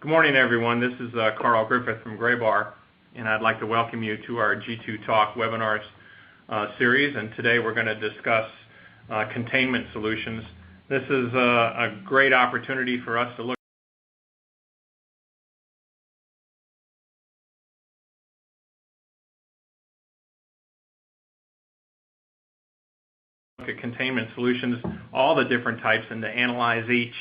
Good morning, everyone. This is Carl Griffith from Graybar, and I'd like to welcome you to our G2 Talk webinars series. And today we're going to discuss containment solutions. This is a great opportunity for us to look at containment solutions, all the different types, and to analyze each.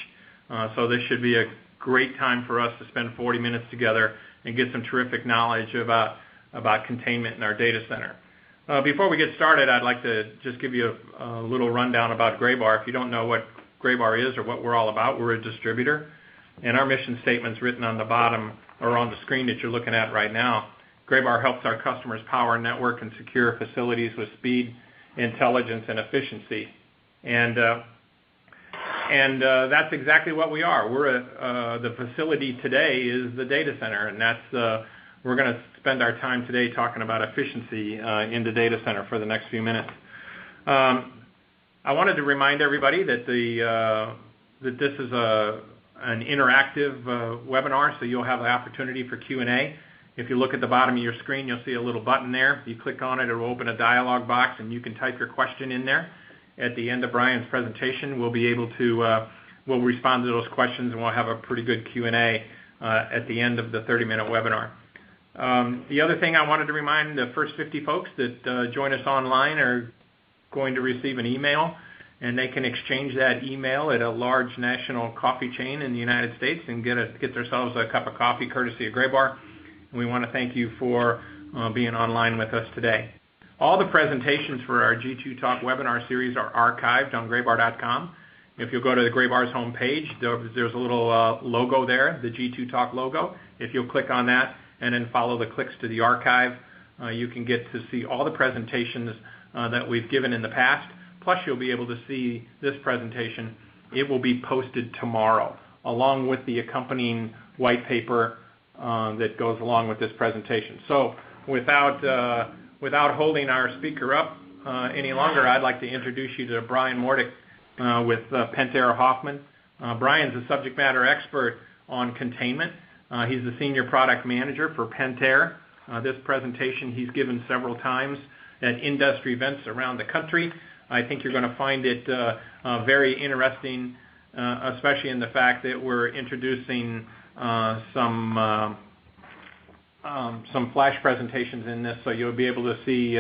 So this should be a great time for us to spend 40 minutes together and get some terrific knowledge about containment in our data center. Before we get started, I'd like to just give you a little rundown about Graybar. If you don't know what Graybar is or what we're all about, we're a distributor, and our mission statement's written on the bottom or on the screen that you're looking at right now. Graybar helps our customers power, network, and secure facilities with speed, intelligence, and efficiency. And that's exactly what we are. The facility today is the data center, and we're going to spend our time today talking about efficiency in the data center for the next few minutes. I wanted to remind everybody that this is an interactive webinar, so you'll have the opportunity for Q&A. If you look at the bottom of your screen, you'll see a little button there. You click on it, it will open a dialog box, and you can type your question in there. At the end of Brian's presentation, we'll be able to we'll respond to those questions, and we'll have a pretty good Q&A at the end of the 30-minute webinar. The other thing I wanted to remind the first 50 folks that join us online are going to receive an email, and they can exchange that email at a large national coffee chain in the United States and get themselves a cup of coffee courtesy of Graybar. And we want to thank you for being online with us today. All the presentations for our G2 Talk webinar series are archived on Graybar.com. If you'll go to the Graybar's homepage, there's a little logo there, the G2 Talk logo. If you'll click on that and then follow the clicks to the archive, you can get to see all the presentations that we've given in the past. Plus, you'll be able to see this presentation. It will be posted tomorrow, along with the accompanying white paper that goes along with this presentation. So without holding our speaker up any longer, I'd like to introduce you to Brian Mordick with Pentair Hoffman. Brian's a subject matter expert on containment. He's the senior product manager for Pentair. This presentation he's given several times at industry events around the country. I think you're going to find it very interesting, especially in the fact that we're introducing some flash presentations in this, so you'll be able to see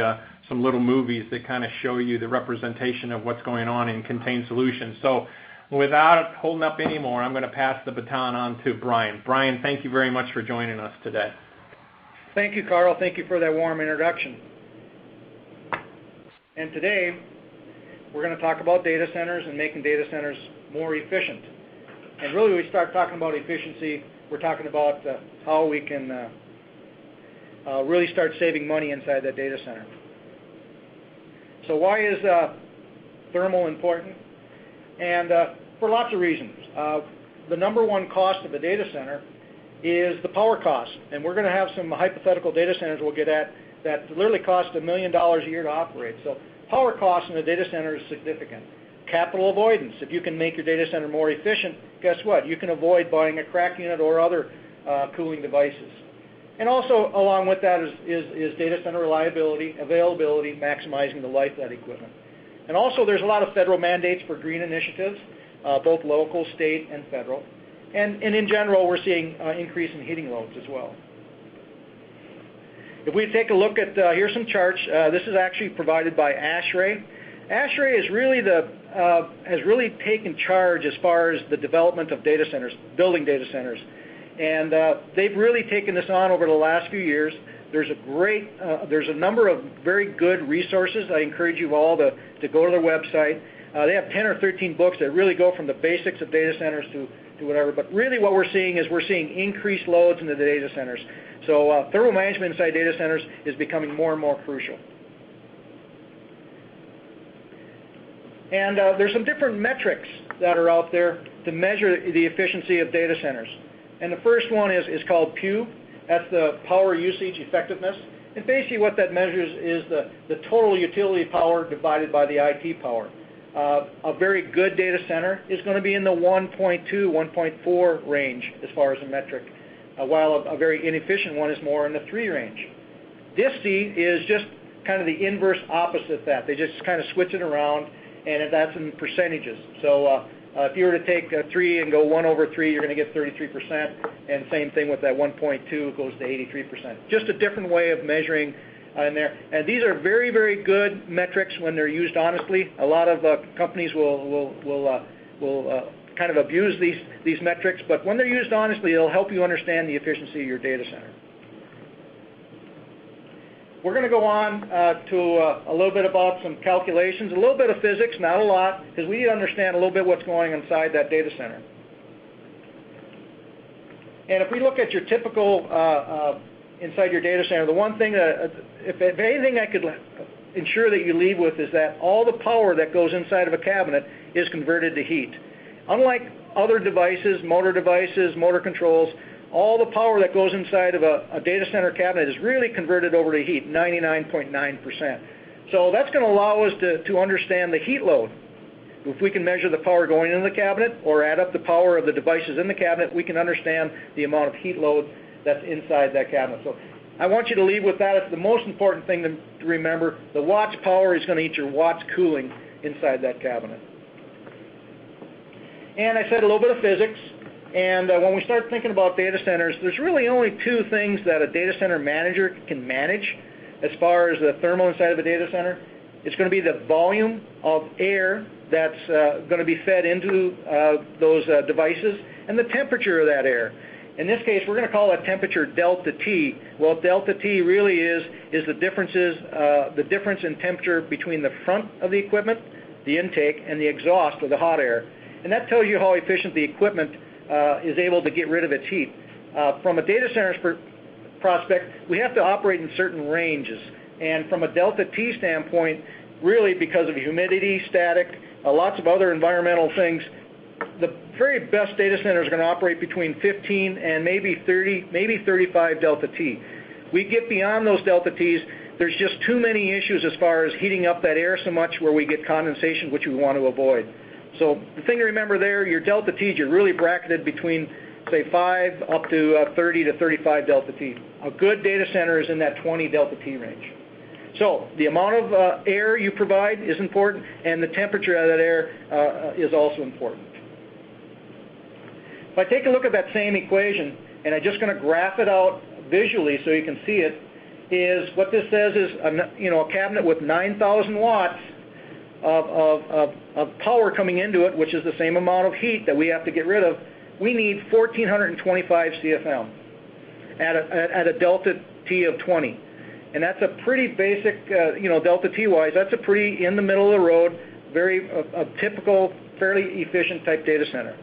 some little movies that kind of show you the representation of what's going on in contained solutions. So without holding up anymore, I'm going to pass the baton on to Brian. Brian, thank you very much for joining us today. Thank you, Carl. Thank you for that warm introduction. And today, we're going to talk about data centers and making data centers more efficient. And really, when we start talking about efficiency, we're talking about how we can really start saving money inside that data center. So why is thermal important? And for lots of reasons. The number one cost of a data center is the power cost. And we're going to have some hypothetical data centers we'll get at that literally cost $1 million a year to operate. So power cost in a data center is significant. Capital avoidance. If you can make your data center more efficient, guess what? You can avoid buying a crack unit or other cooling devices. And also, along with that is data center reliability, availability, maximizing the life of that equipment. And also, there's a lot of federal mandates for green initiatives, both local, state, and federal. And in general, we're seeing increase in heating loads as well. If we take a look at, here's some charts. This is actually provided by ASHRAE. ASHRAE has really taken charge as far as the development of data centers, building data centers. And they've really taken this on over the last few years. There's a number of very good resources. I encourage you all to go to their website. They have 10 or 13 books that really go from the basics of data centers to whatever. But really what we're seeing is increased loads in the data centers. So thermal management inside data centers is becoming more and more crucial. And there's some different metrics that are out there to measure the efficiency of data centers. And the first one is called PUE. That's the power usage effectiveness. And basically what that measures is the total utility power divided by the IT power. A very good data center is going to be in the 1.2, 1.4 range as far as a metric, while a very inefficient one is more in the 3 range. DISTI is just kind of the inverse opposite of that. They just kind of switch it around, and that's in percentages. So if you were to take 3 and go 1 over 3, you're going to get 33%, and same thing with that 1.2, it goes to 83%. Just a different way of measuring in there. And these are very, very good metrics when they're used honestly. A lot of companies will kind of abuse these metrics, but when they're used honestly, it'll help you understand the efficiency of your data center. We're going to go on to a little bit about some calculations, a little bit of physics, not a lot, because we need to understand a little bit what's going on inside that data center. And if we look at your typical inside your data center, the one thing that, if anything I could ensure that you leave with is that all the power that goes inside of a cabinet is converted to heat. Unlike other devices, motor controls, all the power that goes inside of a data center cabinet is really converted over to heat, 99.9%. So that's going to allow us to understand the heat load. If we can measure the power going into the cabinet or add up the power of the devices in the cabinet, we can understand the amount of heat load that's inside that cabinet. So I want you to leave with that. It's the most important thing to remember. The watts power is going to eat your watts cooling inside that cabinet. And I said a little bit of physics. And when we start thinking about data centers, there's really only 2 things that a data center manager can manage as far as the thermal inside of a data center. It's going to be the volume of air that's going to be fed into those devices and the temperature of that air. In this case, we're going to call that temperature delta T. Well, delta T really is the difference in temperature between the front of the equipment, the intake, and the exhaust or the hot air. And that tells you how efficient the equipment is able to get rid of its heat. From a data center's prospect, we have to operate in certain ranges. And from a delta T standpoint, really because of humidity, static, lots of other environmental things, the very best data centers are going to operate between 15 and maybe 30, maybe 35 delta T. We get beyond those delta Ts, there's just too many issues as far as heating up that air so much where we get condensation, which we want to avoid. So the thing to remember there, your delta T's, you're really bracketed between, say, 5 up to 30 to 35 delta T. A good data center is in that 20 delta T range. So the amount of air you provide is important, and the temperature of that air is also important. If I take a look at that same equation, and I'm just going to graph it out visually so you can see it, is what this says is a cabinet with 9,000 watts of power coming into it, which is the same amount of heat that we have to get rid of. We need 1,425 CFM at a delta T of 20. And that's a pretty basic, delta T-wise, that's a pretty in the middle of the road, very a typical, fairly efficient type data center.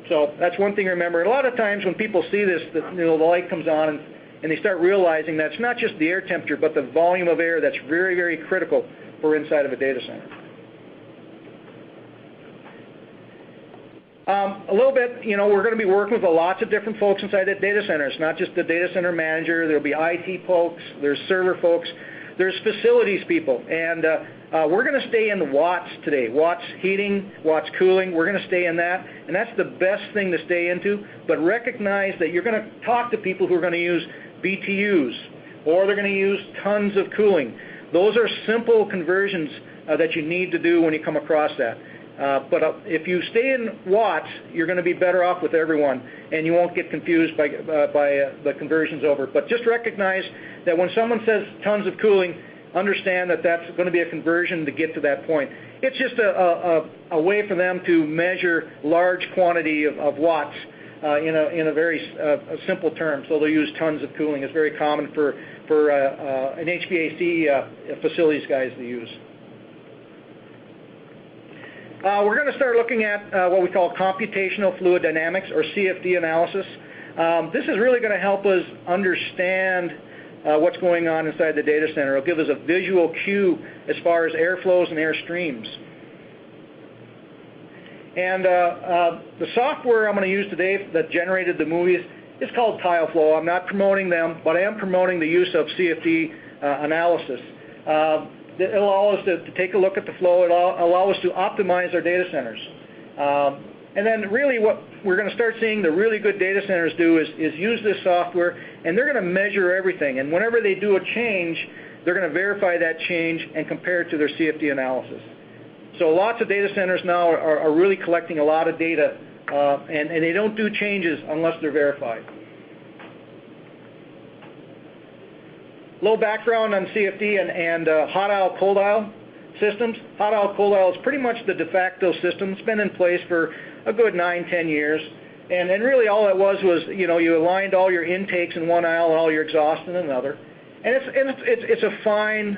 So that's one thing to remember. A lot of times when people see this, the light comes on and they start realizing that it's not just the air temperature, but the volume of air that's very, very critical for inside of a data center. A little bit, we're going to be working with lots of different folks inside that data center. It's not just the data center manager. There'll be IT folks. There's server folks. There's facilities people. And we're going to stay in watts today. Watts heating, watts cooling. We're going to stay in that. And that's the best thing to stay into. But recognize that you're going to talk to people who are going to use BTUs, or they're going to use tons of cooling. Those are simple conversions that you need to do when you come across that. But if you stay in watts, you're going to be better off with everyone, and you won't get confused by the conversions over. But just recognize that when someone says tons of cooling, understand that that's going to be a conversion to get to that point. It's just a way for them to measure large quantity of watts in a very simple term. So they'll use tons of cooling. It's very common for an HVAC facilities guys to use. We're going to start looking at what we call computational fluid dynamics, or CFD analysis. This is really going to help us understand what's going on inside the data center. It'll give us a visual cue as far as airflows and air streams. And the software I'm going to use today that generated the movies is called TileFlow. I'm not promoting them, but I am promoting the use of CFD analysis. It'll allow us to take a look at the flow. It'll allow us to optimize our data centers. And then really what we're going to start seeing the really good data centers do is use this software, and they're going to measure everything. And whenever they do a change, they're going to verify that change and compare it to their CFD analysis. So lots of data centers now are really collecting a lot of data, and they don't do changes unless they're verified. Little background on CFD and hot aisle, cold aisle systems. Hot aisle, cold aisle is pretty much the de facto system. It's been in place for a good 9-10 years. And really all it was, you aligned all your intakes in one aisle and all your exhaust in another. And it's a fine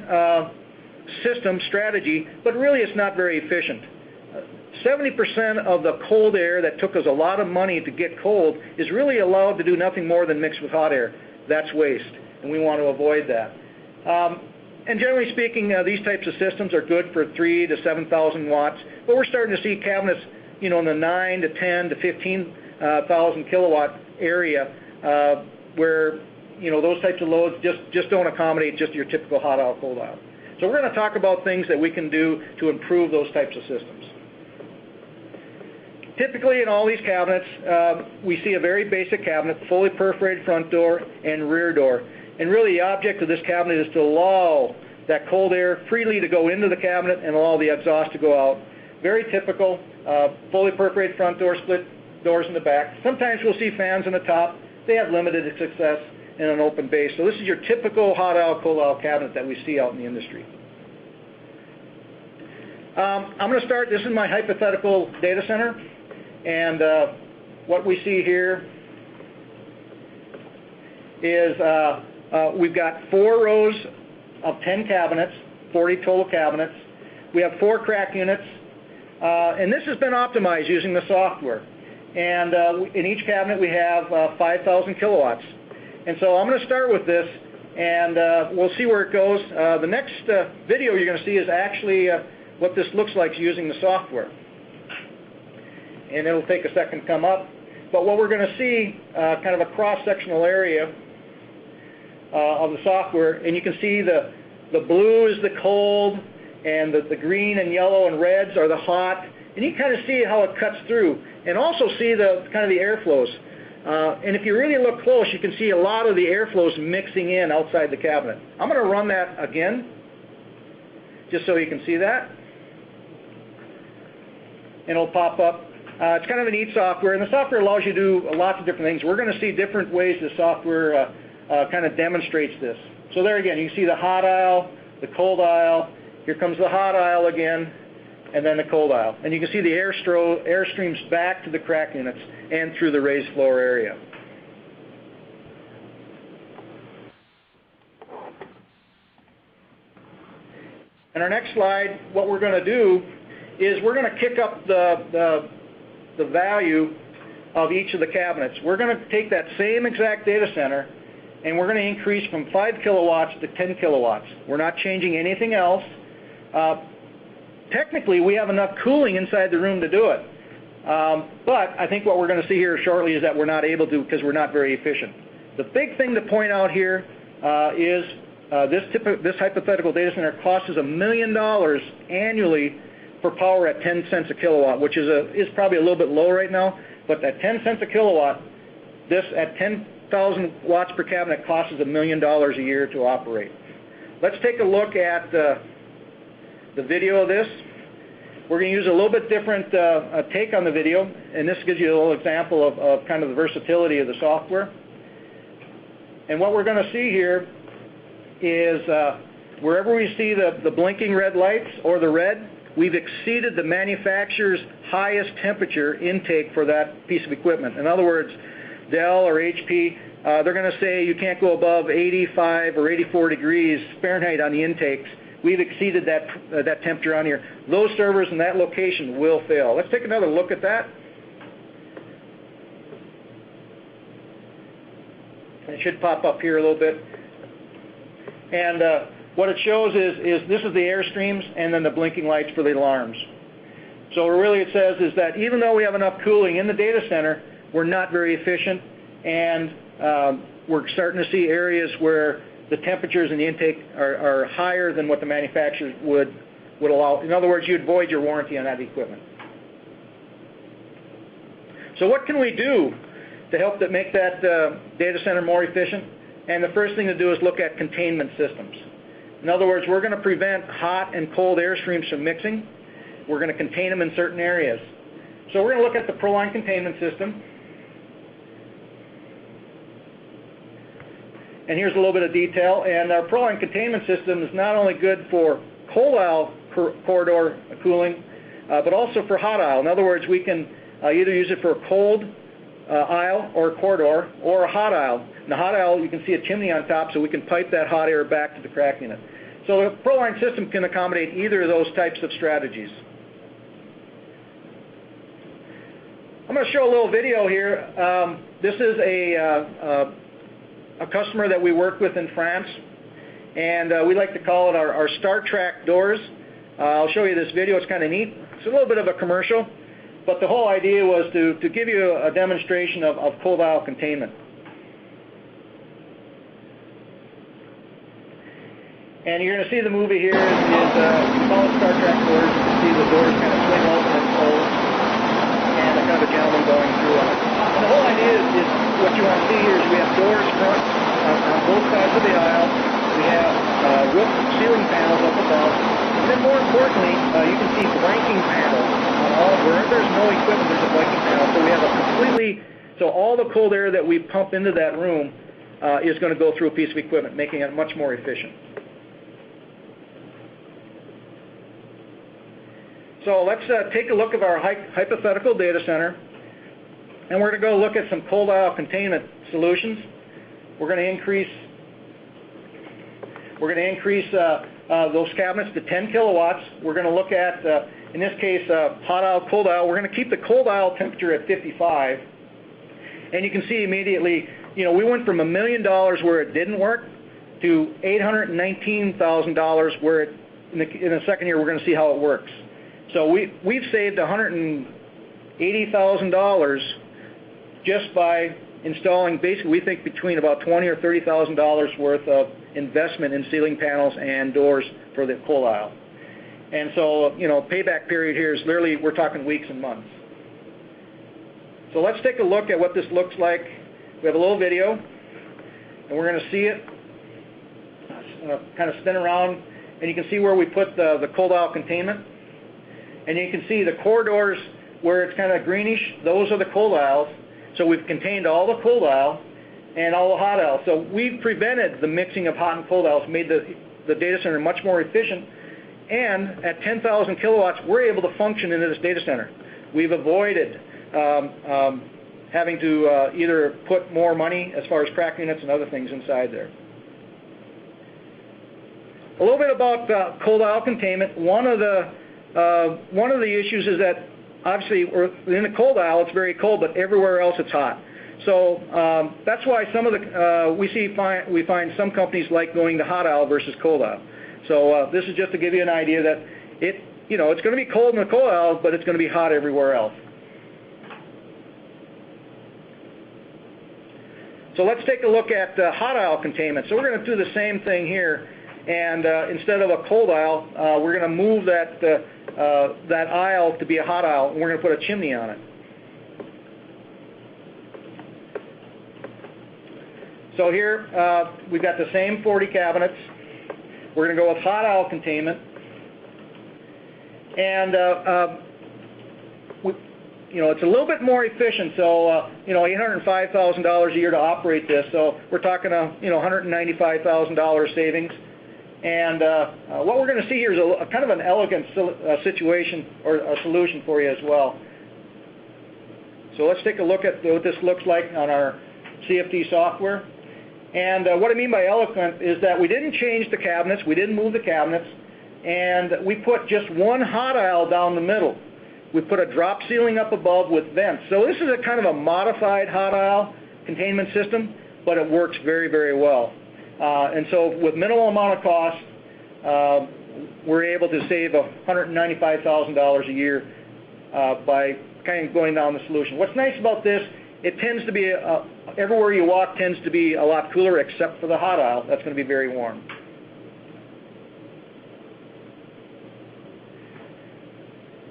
system strategy, but really it's not very efficient. 70% of the cold air that took us a lot of money to get cold is really allowed to do nothing more than mix with hot air. That's waste, and we want to avoid that. And generally speaking, these types of systems are good for 3,000 to 7,000 watts, but we're starting to see cabinets, in the 9 to 10 to 15,000 kilowatt area, where those types of loads just don't accommodate just your typical hot aisle, cold aisle. So we're going to talk about things that we can do to improve those types of systems. Typically in all these cabinets, we see a very basic cabinet, fully perforated front door and rear door. And really the object of this cabinet is to allow that cold air freely to go into the cabinet and allow the exhaust to go out. Very typical, fully perforated front door, split doors in the back. Sometimes we'll see fans in the top. They have limited success in an open base. So this is your typical hot aisle, cold aisle cabinet that we see out in the industry. I'm going to start, this is my hypothetical data center, and what we see here is we've got 4 rows of 10 cabinets, 40 total cabinets. We have 4 crack units, and this has been optimized using the software. And in each cabinet we have 5,000 kilowatts. And so I'm going to start with this, and we'll see where it goes. The next video you're going to see is actually what this looks like using the software. And it'll take a second to come up. But what we're going to see, kind of a cross-sectional area of the software, and you can see the blue is the cold, and the green and yellow and reds are the hot, and you kind of see how it cuts through, and also see the kind of the airflows. And if you really look close, you can see a lot of the airflows mixing in outside the cabinet. I'm going to run that again, just so you can see that, and it'll pop up. It's kind of a neat software, and the software allows you to do lots of different things. We're going to see different ways the software kind of demonstrates this. So there again, you can see the hot aisle, the cold aisle. Here comes the hot aisle again, and then the cold aisle. And you can see the air streams back to the crack units and through the raised floor area. In our next slide, what we're going to do is we're going to kick up the value of each of the cabinets. We're going to take that same exact data center, and we're going to increase from 5 kilowatts to 10 kilowatts. We're not changing anything else. Technically, we have enough cooling inside the room to do it. But I think what we're going to see here shortly is that we're not able to because we're not very efficient. The big thing to point out here is this hypothetical data center costs us $1 million annually for power at 10 cents a kilowatt, which is probably a little bit low right now. But at 10 cents a kilowatt, this at 10,000 watts per cabinet costs us $1 million a year to operate. Let's take a look at the video of this. We're going to use a little bit different take on the video, and this gives you a little example of kind of the versatility of the software. And what we're going to see here is wherever we see the blinking red lights or the red, we've exceeded the manufacturer's highest temperature intake for that piece of equipment. In other words, Dell or HP, they're going to say you can't go above 85 or 84 degrees Fahrenheit on the intakes. We've exceeded that temperature on here. Those servers in that location will fail. Let's take another look at that. It should pop up here a little bit. And what it shows is this is the air streams and then the blinking lights for the alarms. So really it says is that even though we have enough cooling in the data center, we're not very efficient, and we're starting to see areas where the temperatures in the intake are higher than what the manufacturers would allow. In other words, you'd void your warranty on that equipment. So what can we do to help make that data center more efficient? And the first thing to do is look at containment systems. In other words, we're going to prevent hot and cold air streams from mixing. We're going to contain them in certain areas. So we're going to look at the Proline containment system. And here's a little bit of detail. And our Proline containment system is not only good for cold aisle corridor cooling, but also for hot aisle. In other words, we can either use it for a cold aisle or a corridor, or a hot aisle. In the hot aisle, you can see a chimney on top, so we can pipe that hot air back to the crack unit. So the Proline system can accommodate either of those types of strategies. I'm going to show a little video here. This is a customer that we work with in France, and we like to call it our Star Trek doors. I'll show you this video. It's kind of neat. It's a little bit of a commercial, but the whole idea was to give you a demonstration of cold aisle containment. And you're going to see the movie here is we call it Star Trek doors. You can see the doors kind of swing open and close, and a kind of a gentleman going through on it. And the whole idea is what you want to see here is we have doors front on both sides of the aisle. We have roof ceiling panels up above. And then more importantly, you can see blanking panels on all. Where there's no equipment, there's a blanking panel. So we have a so all the cold air that we pump into that room is going to go through a piece of equipment, making it much more efficient. So let's take a look at our hypothetical data center, and we're going to go look at some cold aisle containment solutions. We're going to increase those cabinets to 10 kilowatts. We're going to look at, in this case, hot aisle, cold aisle. We're going to keep the cold aisle temperature at 55. And you can see immediately, we went from $1 million where it didn't work to $819,000 where in the second year we're going to see how it works. So we've saved $180,000 just by installing, basically, we think between about $20,000 or $30,000 worth of investment in ceiling panels and doors for the cold aisle. And so, payback period here is literally, we're talking weeks and months. So let's take a look at what this looks like. We have a little video, and we're going to see it kind of spin around, and you can see where we put the cold aisle containment. And you can see the corridors where it's kind of greenish, those are the cold aisles. So we've contained all the cold aisle and all the hot aisle. So we've prevented the mixing of hot and cold aisles, made the data center much more efficient. And at 10,000 kilowatts, we're able to function in this data center. We've avoided having to either put more money as far as crack units and other things inside there. A little bit about cold aisle containment. One of the issues is that obviously in the cold aisle it's very cold, but everywhere else it's hot. So that's why some of the we find some companies like going to hot aisle versus cold aisle. So this is just to give you an idea that it's going to be cold in the cold aisle, but it's going to be hot everywhere else. So let's take a look at hot aisle containment. So we're going to do the same thing here. And instead of a cold aisle, we're going to move that aisle to be a hot aisle, and we're going to put a chimney on it. So here we've got the same 40 cabinets. We're going to go with hot aisle containment, and it's a little bit more efficient. So $805,000 a year to operate this. So we're talking $195,000 savings. And what we're going to see here is a kind of an elegant situation or a solution for you as well. So let's take a look at what this looks like on our CFD software. And what I mean by elegant is that we didn't change the cabinets, we didn't move the cabinets, and we put just one hot aisle down the middle. We put a drop ceiling up above with vents. So this is a kind of a modified hot aisle containment system, but it works very, very well. And so with minimal amount of cost, we're able to save $195,000 a year by kind of going down the solution. What's nice about this it tends to be, everywhere you walk tends to be a lot cooler except for the hot aisle. That's going to be very warm.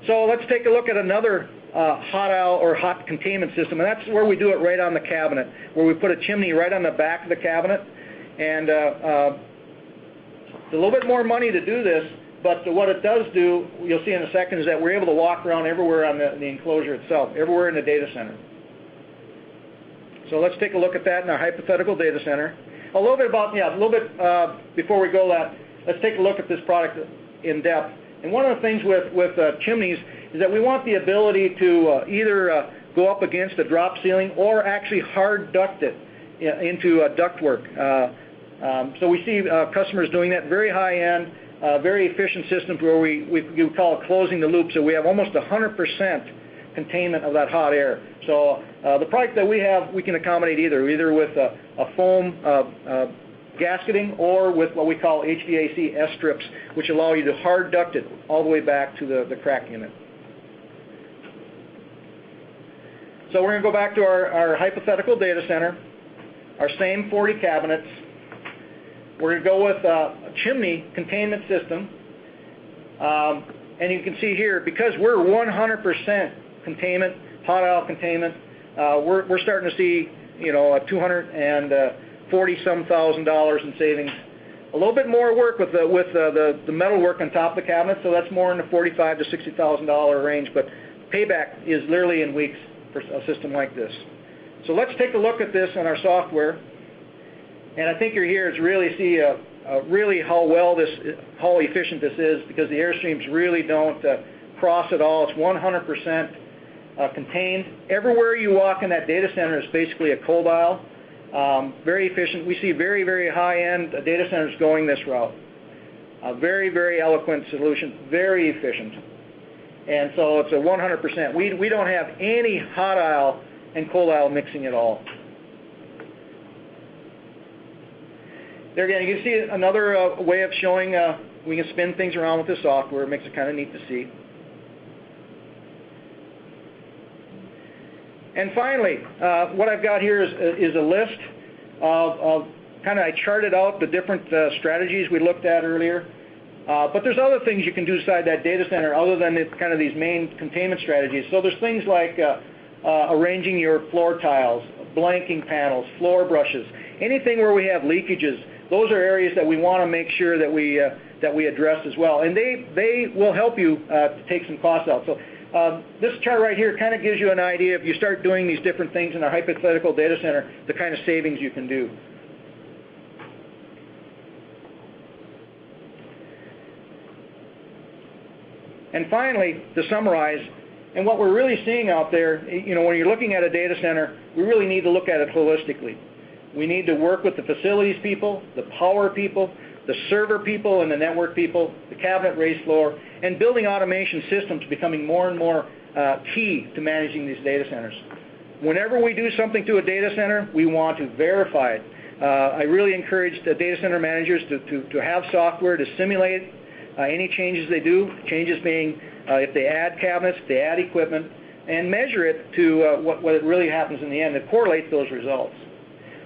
So let's take a look at another hot aisle or hot containment system, and that's where we do it right on the cabinet, where we put a chimney right on the back of the cabinet. And it's a little bit more money to do this, but what it does do, you'll see in a second, is that we're able to walk around everywhere on the enclosure itself, everywhere in the data center. So let's take a look at that in our hypothetical data center. A little bit before we go that, let's take a look at this product in depth. And one of the things with chimneys is that we want the ability to either go up against a drop ceiling or actually hard duct it into ductwork. So we see customers doing that, very high-end, very efficient systems where we call it closing the loop. So we have almost 100% containment of that hot air. So the product that we have, we can accommodate either with a foam gasketing or with what we call HVAC S-strips, which allow you to hard duct it all the way back to the crack unit. So we're going to go back to our hypothetical data center, our same 40 cabinets. We're going to go with a chimney containment system. And you can see here, because we're 100% containment, hot aisle containment, we're starting to see, a $240-some thousand in savings. A little bit more work with the metal work on top of the cabinet, so that's more in the $45,000 to $60,000 range, but payback is literally in weeks for a system like this. So let's take a look at this on our software, and I think you're here to really see really how efficient this is, because the airstreams really don't cross at all. It's 100% contained. Everywhere you walk in that data center is basically a cold aisle. Very efficient. We see very, very high-end data centers going this route. A very, very eloquent solution, very efficient. And so it's a 100%. We don't have any hot aisle and cold aisle mixing at all. There again, you can see another way of showing we can spin things around with the software. It makes it kind of neat to see. And finally, what I've got here is a list of I charted out the different strategies we looked at earlier. But there's other things you can do inside that data center other than these main containment strategies. So there's things like arranging your floor tiles, blanking panels, floor brushes, anything where we have leakages. Those are areas that we want to make sure that we address as well. And they will help you to take some costs out. So this chart right here kind of gives you an idea, if you start doing these different things in our hypothetical data center, the kind of savings you can do. And finally, to summarize, and what we're really seeing out there, when you're looking at a data center, we really need to look at it holistically. We need to work with the facilities people, the power people, the server people and the network people, the cabinet raised floor, and building automation systems becoming more and more key to managing these data centers. Whenever we do something to a data center, we want to verify it. I really encourage the data center managers to have software to simulate any changes they do, changes being if they add cabinets, if they add equipment, and measure it to what it really happens in the end. It correlates those results.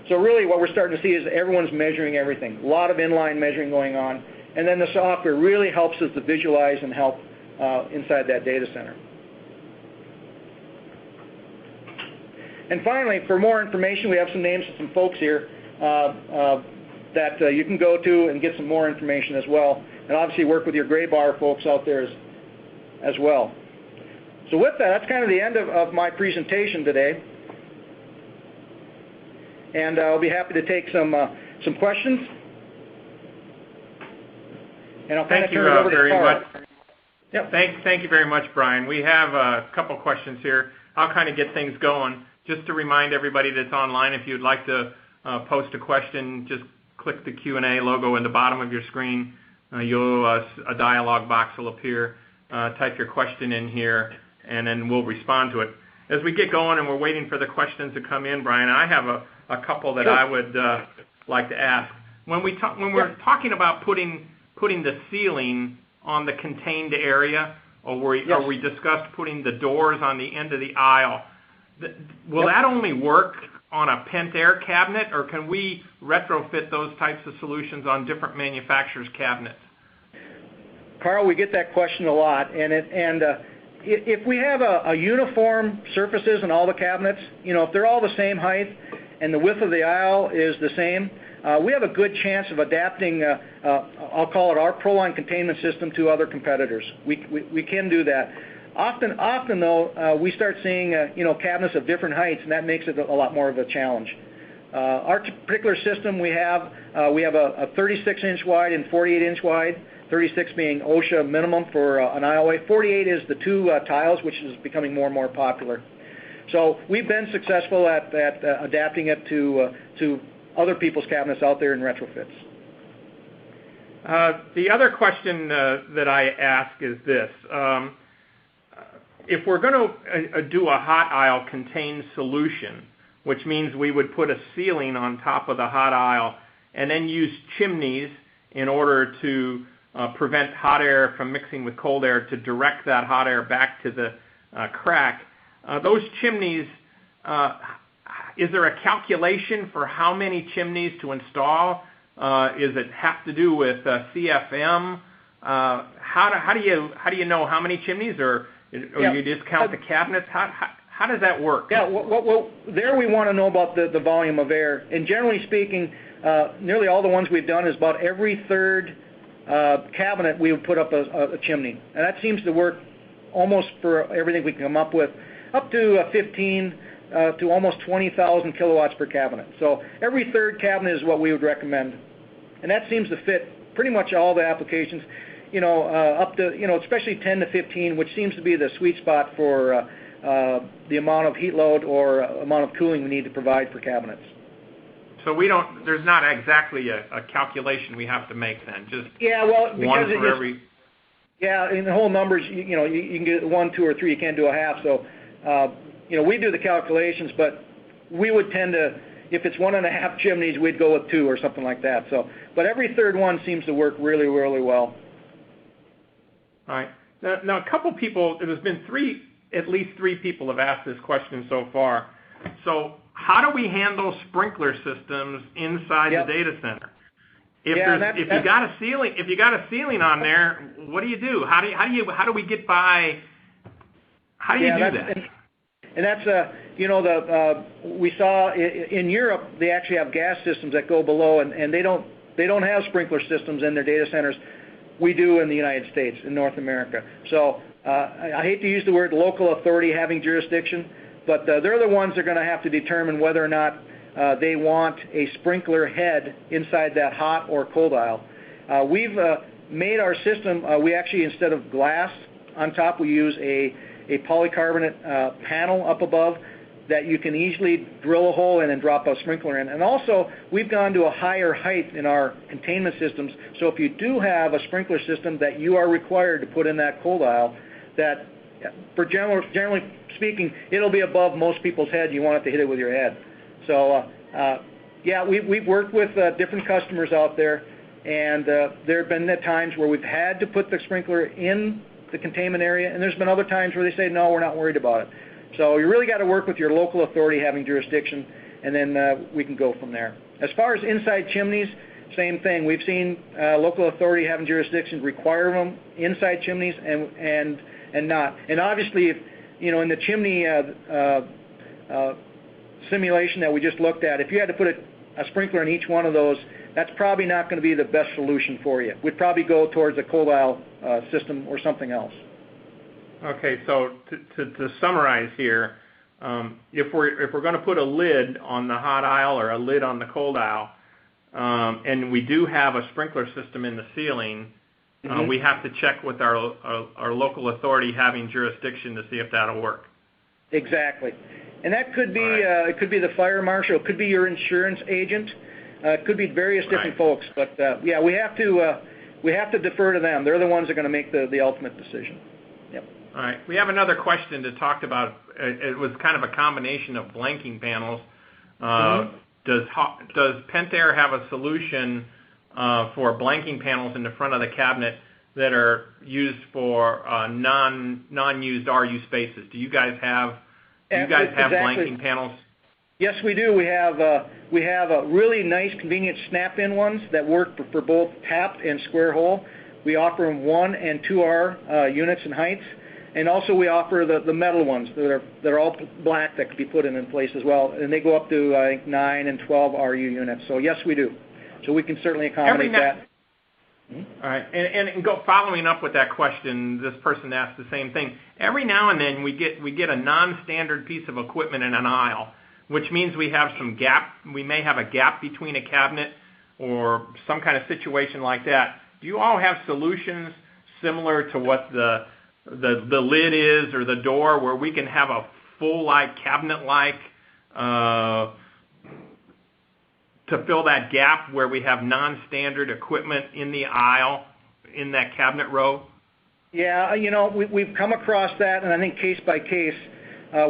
So really what we're starting to see is everyone's measuring everything. A lot of inline measuring going on. And then the software really helps us to visualize and help inside that data center. And finally, for more information, we have some names of some folks here that you can go to and get some more information as well. And obviously work with your Graybar folks out there as well. So with that, that's kind of the end of my presentation today. And I'll be happy to take some questions. And I'll kind of turn it over to Carl. Yep. Thank you very much, Brian. We have a couple questions here. I'll kind of get things going. Just to remind everybody that's online, if you'd like to post a question, just click the Q&A logo in the bottom of your screen. A dialog box will appear. Type your question in here, and then we'll respond to it. As we get going and we're waiting for the questions to come in, Brian, I have a couple that I would like to ask. When we're talking about putting the ceiling on the contained area, or we discussed putting the doors on the end of the aisle, Will that only work on a Pentair cabinet, or can we retrofit those types of solutions on different manufacturers' cabinets? Carl, we get that question a lot, and if we have a uniform surfaces in all the cabinets, if they're all the same height and the width of the aisle is the same, we have a good chance of adapting, I'll call it our ProLine containment system to other competitors. We can do that. Often though, we start seeing cabinets of different heights, and that makes it a lot more of a challenge. Our particular system we have a 36-inch wide and 48-inch wide. 36 being OSHA minimum for an aisleway. 48 is the two tiles, which is becoming more and more popular. So we've been successful at adapting it to other people's cabinets out there in retrofits. The other question that I ask is this. If we're going to do a hot aisle contained solution, which means we would put a ceiling on top of the hot aisle and then use chimneys in order to prevent hot air from mixing with cold air to direct that hot air back to the crack. Those chimneys, is there a calculation for how many chimneys to install? Is it have to do with CFM? How do you know how many chimneys, or you just count the cabinets? How does that work? Yeah, well, there we want to know about the volume of air. And generally speaking, nearly all the ones we've done is about every third cabinet we would put up a chimney. And that seems to work almost for everything we can come up with, up to 15 to almost 20,000 kilowatts per cabinet. So every third cabinet is what we would recommend. And that seems to fit pretty much all the applications, up to, especially 10 to 15, which seems to be the sweet spot for the amount of heat load or amount of cooling we need to provide for cabinets. So there's not exactly a calculation we have to make then, just one for every. Yeah, in the whole numbers, you can get 1, 2, or 3. You can't do a half. So, we do the calculations, but we would tend to, if it's 1.5 chimneys, we'd go with 2 or something like that. So, but every third one seems to work really, really well. All right. Now a couple people, there's been at least three people have asked this question so far. So how do we handle sprinkler systems inside the data center? If you got a ceiling on there, what do you do? How do we get by? How do you do that? And that's we saw in Europe they actually have gas systems that go below, and they don't have sprinkler systems in their data centers. We do in the United States, in North America. So I hate to use the word local authority having jurisdiction, but they're the ones that are going to have to determine whether or not they want a sprinkler head inside that hot or cold aisle. We've made our system, we actually, instead of glass on top, we use a polycarbonate panel up above that you can easily drill a hole in and drop a sprinkler in. And also, we've gone to a higher height in our containment systems, so if you do have a sprinkler system that you are required to put in that cold aisle, that, for generally speaking, it'll be above most people's head. You want it to hit it with your head. So, we've worked with different customers out there, and there have been times where we've had to put the sprinkler in the containment area, and there's been other times where they say, no, we're not worried about it. So you really got to work with your local authority having jurisdiction, and then we can go from there. As far as inside chimneys, same thing. We've seen local authority having jurisdiction require them inside chimneys and not. And obviously, if in the chimney simulation that we just looked at, if you had to put a sprinkler in each one of those, that's probably not going to be the best solution for you. We'd probably go towards a cold aisle system or something else. Okay, so to summarize here, if we're going to put a lid on the hot aisle or a lid on the cold aisle, and we do have a sprinkler system in the ceiling, we have to check with our local authority having jurisdiction to see if that'll work. Exactly, and that could be it could be the fire marshal, it could be your insurance agent, it could be various different folks. But we have to defer to them. They're the ones that are going to make the ultimate decision. Yep. All right. We have another question to talk about. It was kind of a combination of blanking panels. Does Pentair have a solution for blanking panels in the front of the cabinet that are used for non-used RU spaces? Do you guys have Do you guys have Exactly. blanking panels? Yes, we do. We have a really nice, convenient snap-in ones that work for both tapped and square hole. We offer them 1 and 2R units in heights, and also we offer the metal ones that are all black that can be put in place as well, and they go up to I think 9 and 12 RU units. So yes, we do. So we can certainly accommodate that. All right, and following up with that question, this person asked the same thing. Every now and then we get a non-standard piece of equipment in an aisle, which means we have some gap. We may have a gap between a cabinet or some kind of situation like that. Do you all have solutions similar to what the lid is or the door, where we can have a full cabinet-like to fill that gap where we have non-standard equipment in the aisle in that cabinet row? Yeah, we've come across that, and I think case by case,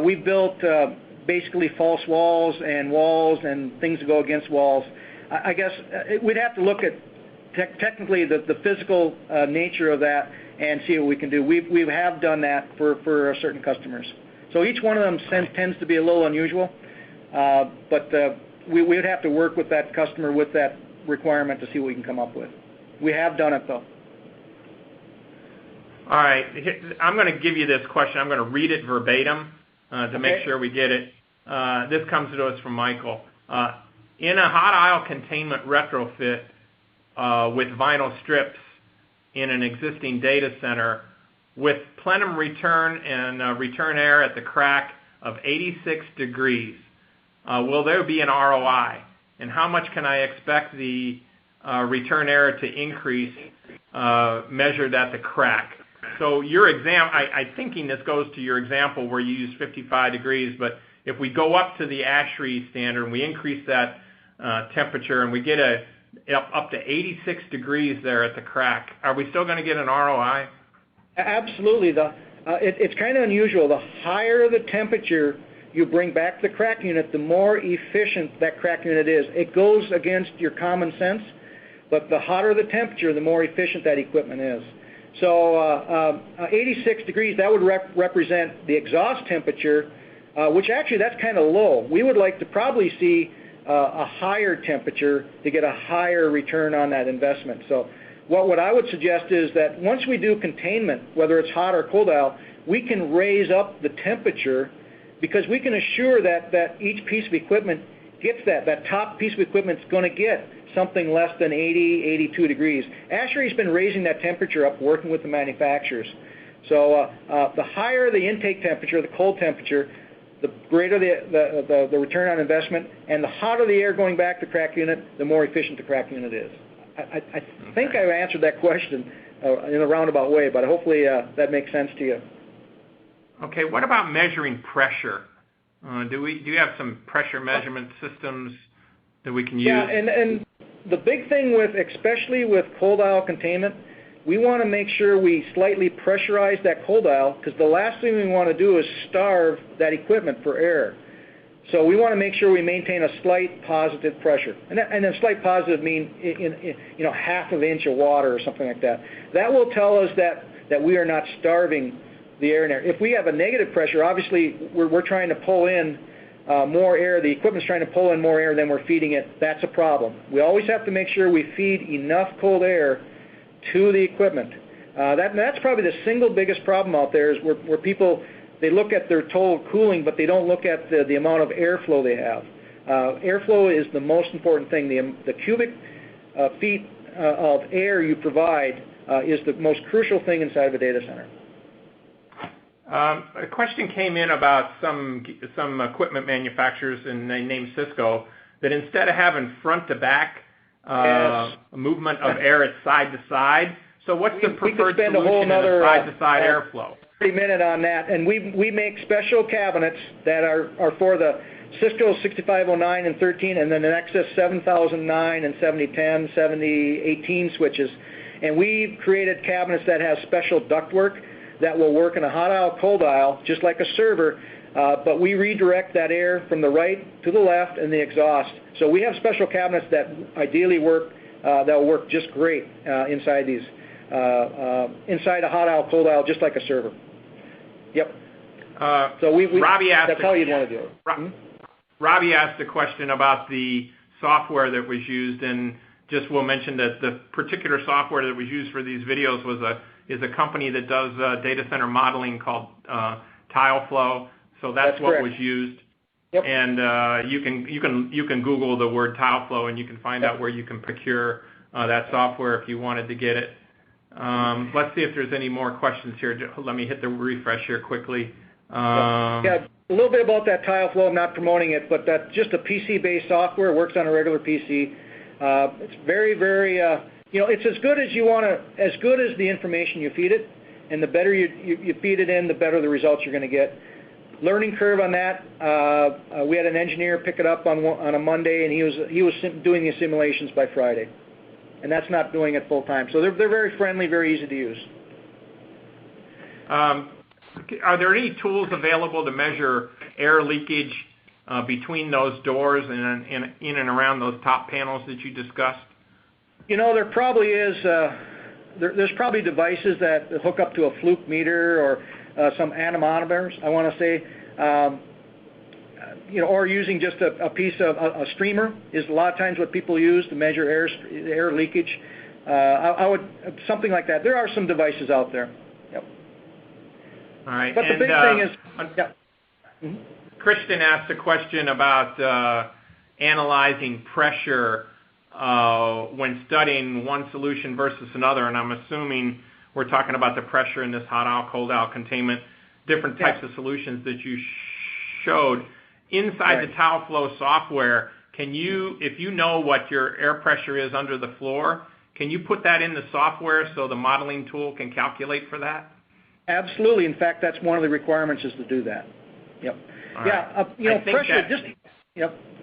we built basically false walls and things to go against walls. I guess we'd have to look at technically the physical nature of that and see what we can do. We have done that for certain customers. So each one of them tends to be a little unusual, but we would have to work with that customer with that requirement to see what we can come up with. We have done it, though. All right. I'm going to give you this question. I'm going to read it verbatim to make sure we get it. This comes to us from Michael. In a hot aisle containment retrofit with vinyl strips in an existing data center with plenum return and return air at the crack of 86 degrees, will there be an ROI? And how much can I expect the return air to increase measured at the crack? So your example, I'm thinking this goes to your example where you use 55 degrees, but if we go up to the ASHRAE standard and we increase that temperature and we get up to 86 degrees there at the crack, are we still going to get an ROI? Absolutely. It's kind of unusual. The higher the temperature you bring back the crack unit, the more efficient that crack unit is. It goes against your common sense, but the hotter the temperature, the more efficient that equipment is. So 86 degrees, that would represent the exhaust temperature, which actually that's kind of low. We would like to probably see a higher temperature to get a higher return on that investment. So what I would suggest is that once we do containment, whether it's hot or cold aisle, we can raise up the temperature because we can assure that each piece of equipment gets that top piece of equipment is going to get something less than 80, 82 degrees. ASHRAE's been raising that temperature up, working with the manufacturers. So the higher the intake temperature, the cold temperature, the greater the return on investment, and the hotter the air going back to the crack unit, the more efficient the crack unit is. I think I've answered that question in a roundabout way, but hopefully that makes sense to you. Okay, what about measuring pressure? Do you have some pressure measurement systems that we can use? Yeah, and the big thing especially with cold aisle containment, we want to make sure we slightly pressurize that cold aisle because the last thing we want to do is starve that equipment for air. So we want to make sure we maintain a slight positive pressure. And a slight positive mean half of an inch of water or something like that. That will tell us that we are not starving the air in there. If we have a negative pressure, obviously we're trying to pull in more air. The equipment's trying to pull in more air than we're feeding it. That's a problem. We always have to make sure we feed enough cold air to the equipment. That's probably the single biggest problem out there is where people, they look at their total cooling, but they don't look at the amount of airflow they have. Airflow is the most important thing. The cubic feet of air you provide is the most crucial thing inside of a data center. A question came in about some equipment manufacturers, and they named Cisco, that instead of having front to back movement of air, it's side to side. So what's the preferred solution in side to side airflow? 30-minute on that, and we make special cabinets that are for the Cisco 6509 and 13, and then the Nexus 7009 and 7010, 7018 switches. And we've created cabinets that have special ductwork that will work in a hot aisle, cold aisle, just like a server, but we redirect that air from the right to the left and the exhaust. So we have special cabinets that ideally work, that will work just great inside these, inside a hot aisle, cold aisle, just like a server. Yep. So Robbie asked that's how you'd want to do it. Robbie asked a question about the software that was used, and just will mention that the particular software that was used for these videos is a company that does data center modeling called TileFlow. So that's what was used. Yep. And you can Google the word TileFlow, and you can find out where you can procure that software if you wanted to get it. Let's see if there's any more questions here. Let me hit the refresh here quickly. Yeah, a little bit about that TileFlow. I'm not promoting it, but that's just a PC-based software. It works on a regular PC. It's very, very, it's as good as as good as the information you feed it, and the better you feed it in, the better the results you're going to get. Learning curve on that. We had an engineer pick it up on a Monday, and he was doing the simulations by Friday, and that's not doing it full time. So they're very friendly, very easy to use. Are there any tools available to measure air leakage between those doors and in and around those top panels that you discussed? There probably is. There's probably devices that hook up to a fluke meter or some anemometers, I want to say, or using just a piece of a streamer is a lot of times what people use to measure air leakage. I would something like that. There are some devices out there. Yep. All right. But the big thing is, Christian asked a question about analyzing pressure when studying one solution versus another, and I'm assuming we're talking about the pressure in this hot aisle, cold aisle containment, different types of solutions that you showed. Inside the TileFlow software, if you know what your air pressure is under the floor, can you put that in the software so the modeling tool can calculate for that? Absolutely. In fact, that's one of the requirements is to do that. Yep. Pressure.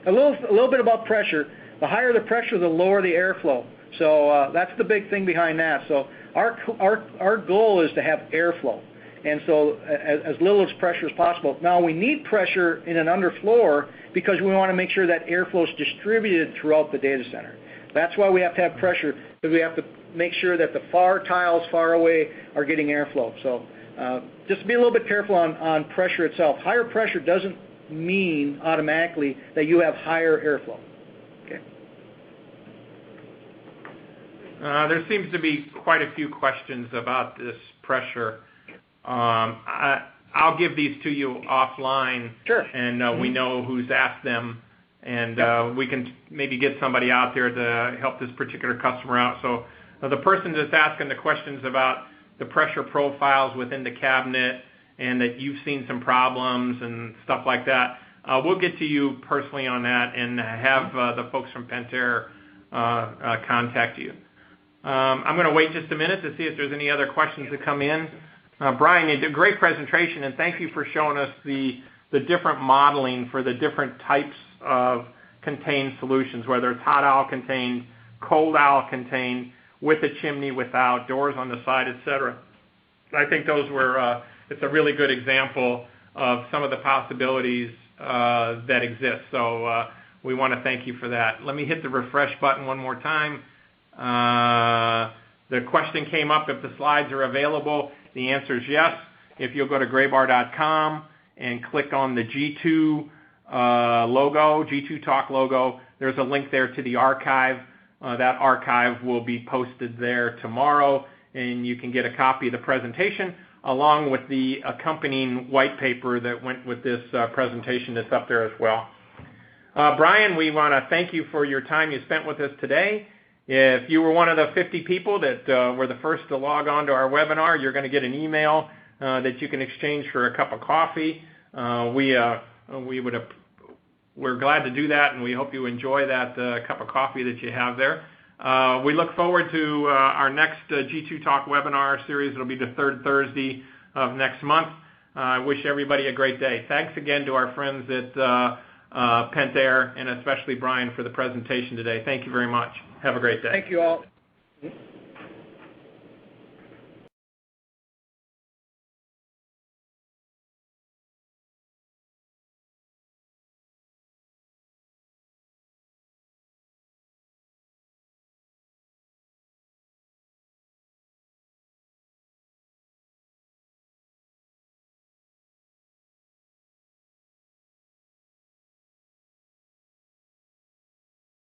A little bit about pressure. The higher the pressure, the lower the airflow. So that's the big thing behind that. So our goal is to have airflow, and so as little as pressure as possible. Now we need pressure in an underfloor because we want to make sure that airflow is distributed throughout the data center. That's why we have to have pressure, because we have to make sure that the tiles far away are getting airflow. So just be a little bit careful on pressure itself. Higher pressure doesn't mean automatically that you have higher airflow. Okay. There seems to be quite a few questions about this pressure. I'll give these to you offline, sure. And we know who's asked them, and we can maybe get somebody out there to help this particular customer out. So the person that's asking the questions about the pressure profiles within the cabinet and that you've seen some problems and stuff like that, we'll get to you personally on that and have the folks from Pentair contact you. I'm going to wait just a minute to see if there's any other questions that come in. Brian, you did a great presentation, and thank you for showing us the different modeling for the different types of contained solutions, whether it's hot aisle contained, cold aisle contained, with a chimney, without, doors on the side, etc. I think those were, it's a really good example of some of the possibilities that exist. So we want to thank you for that. Let me hit the refresh button one more time. The question came up if the slides are available. The answer is yes. If you'll go to graybar.com and click on the G2 logo, G2 Talk logo, there's a link there to the archive. That archive will be posted there tomorrow, and you can get a copy of the presentation along with the accompanying white paper that went with this presentation that's up there as well. Brian, we want to thank you for your time you spent with us today. If you were one of the 50 people that were the first to log on to our webinar, you're going to get an email that you can exchange for a cup of coffee. We're glad to do that, and we hope you enjoy that cup of coffee that you have there. We look forward to our next G2 Talk webinar series. It'll be the third Thursday of next month. I wish everybody a great day. Thanks again to our friends at Pentair, and especially Brian for the presentation today. Thank you very much. Have a great day. Thank you all.